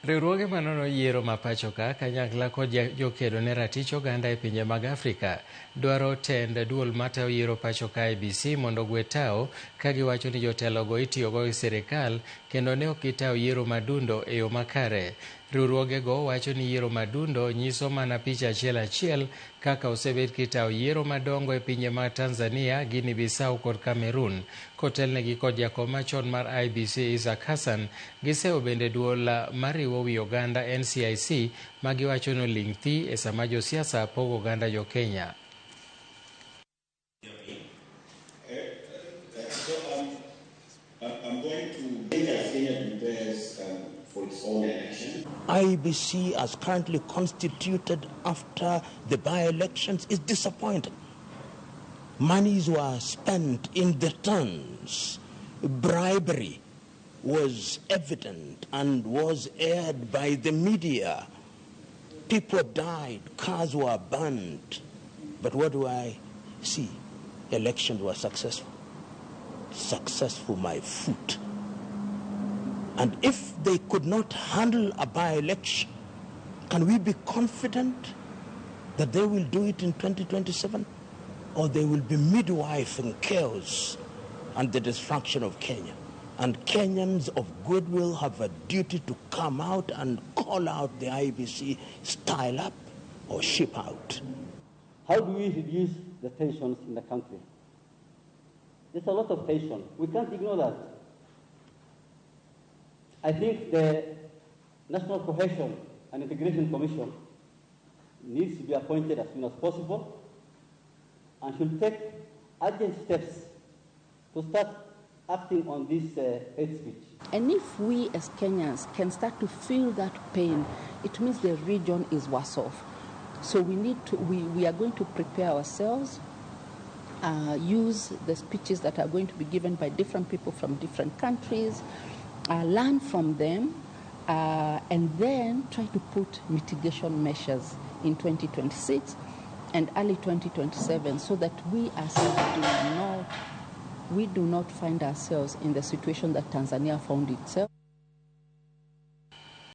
Riwruoge manono yiero ma pacho ka kanyakla kod jokedo ne ratich oganda e pinje mag Afrika dwaro tend duol matayo yiero pacho ka IEBC mondo ogwe tao ka giwacho ni jotelogo itiyogo gi sirikal kendo ne ok gitayo yiero madundo e yo makare. Riwruogego wacho ni yiero madundo nyiso mana picha achiel kaka osebed kitayo yiero madongo e pinje mag Tanzania, Guinea Bissau kod Cameroon. Kotelnegi kod jakom machon mar IEBC Isaac Hassan, gisewo bende duol mariwo wi oganda NCIC ma giwacho ni oling' thi e sama josiasa pogo oganda jo Kenya. IEBC, as currently constituted after the by-elections, is disappointed. Monies were spent in the tons. Bribery was evident and was aired by the media. People died, cars were burned. But what do I see? Elections were successful. Successful, my foot. And if they could not handle a by-election, can we be confident that they will do it in 2027? Or they will be midwifing chaos and the destruction of Kenya? And Kenyans of goodwill have a duty to come out and call out the IEBC, style up or ship out. How do we reduce the tensions in the country? There's a lot of tension. We can't ignore that. I think the National Cohesion and Integration Commission needs to be appointed as soon as possible and should take urgent steps to start acting on this hate speech. And if we as Kenyans can start to feel that pain, it means the region is worse off. So we are going to prepare ourselves, use the speeches that are going to be given by different people from different countries, learn from them, and then try to put mitigation measures in 2026 and early 2027 so that we ourselves do not find ourselves in the situation that Tanzania found itself.